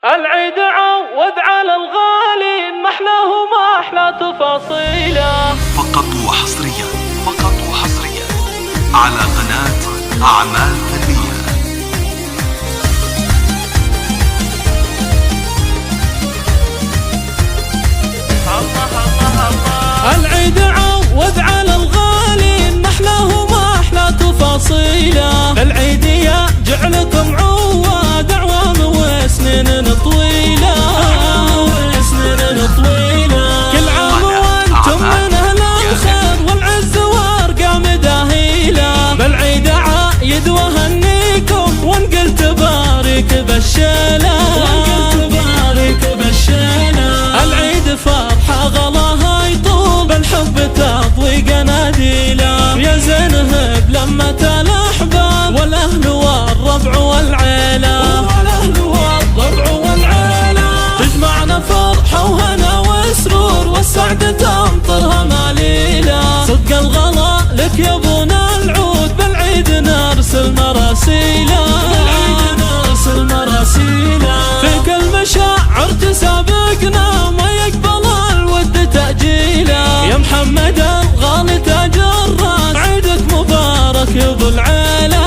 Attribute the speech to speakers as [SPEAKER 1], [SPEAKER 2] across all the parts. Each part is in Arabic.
[SPEAKER 1] العيد عوض على الغالي ما احلاه وما احلى تفاصيله.
[SPEAKER 2] فقط وحصريا على قناة أعمال فنية.
[SPEAKER 1] العيد عوض على الغالي ما احلاه وما احلى تفاصيله. العيد يا جعلكم عواد اعوام وسنين طويله. كل عام وانتم من اهل الخير والعز وارقام داهيله. بالعيد عايد وهنيكم وانقل تبارك بالشيله. العيد فرحه غلاها يطول بالحب تضوي قناديله. يا زينهب لمة الاحباب والاهل والربع والعيله. تجمعنا فرحه وهنا وسرور والسعد تمطرها ماليله. صدق الغلا لك يا ابونا العود بالعيد نرسل مراسيله. في كل مشاعر تسابقنا ما يقبل الود تأجيله. يا محمد الغالي تاج الراس عيدك مبارك يا ابو العيله.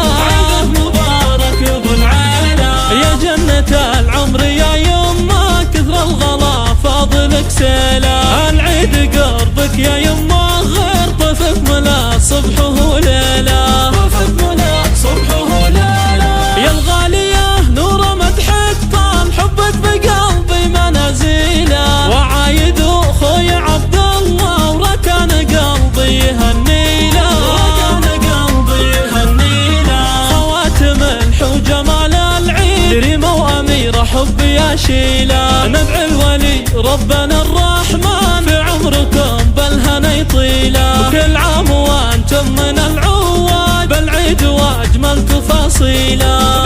[SPEAKER 1] يا جنة العمر يا يما كثر الغلا فاضلك سيله. العيد قربك يا يما غير طفك ملا صبحه ليله. يا الغالية نور مدحك طال حبك بقلبي منازيله. وعايد اخوي عبد الله وركان قلبي يهنيله. خواتم الحو جمال العيد ريمة وأميرة حبي يا شيله. ندعي الولي ربنا الرحمن في عمركم بالهنا يطيله. وكل عام وانتم من العواد بالعيد واجمل تفاصيله.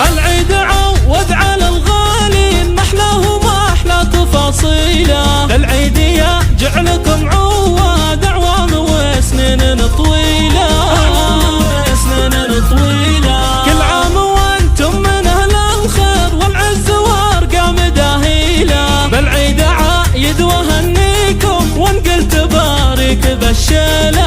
[SPEAKER 1] العيد عوض على الغالي ما احلاه وما احلى تفاصيله. العيد يا جعلكم عواد اعوام وسنين طويله. كل عام وانتم من اهل الخير والعز وارقام داهيله. بالعيد عايد وهنيكم وانقل تبارك بالشيله.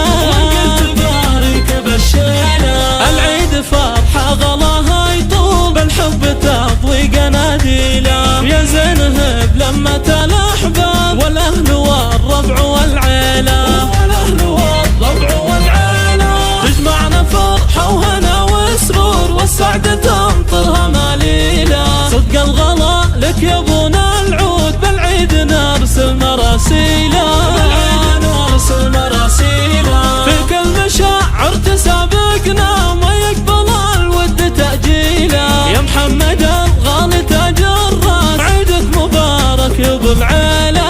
[SPEAKER 1] العيد فرحه غلاها يطول بالحب تضوي قناديله. يا زينهب لمة الاحباب والاهل والربع والعيله. تجمعنا فرحه وهنا وسرور والسعد تمطرها ماليله. صدق الغلا لك يا ابونا العود بالعيد نرسل مراسيله. في كل مشاعر تسابقنا ما يقبل الود تأجيله. يا محمد الغالي تاج الراس عيدك مبارك يا ابو العيله.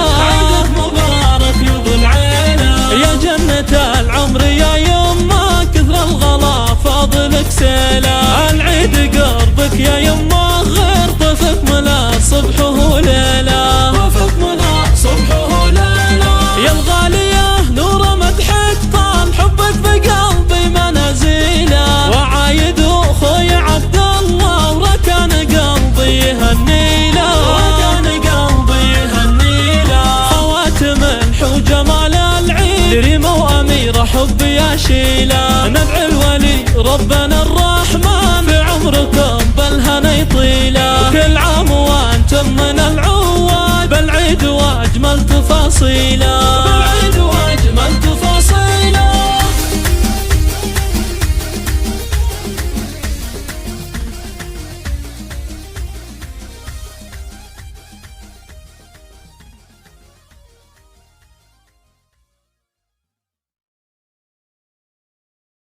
[SPEAKER 1] يا جنة العمر يا يما كثر الغلا فاضلك سيله. العيد قربك يا يما غير طفك ملا صبحه ليله. يا الغالية نور مدحك طال حبك بقلبي منازيله. وعايد اخوي عبد الله وركان قلبي يهنيله. خواتم الحو جمال العيد ريمة وأميرة حبي يا شيله. ندعي الولي ربنا الرحمن في عمركم بالهنا يطيله. وكل عام وانتم من العواد بالعيد واجمل تفاصيله.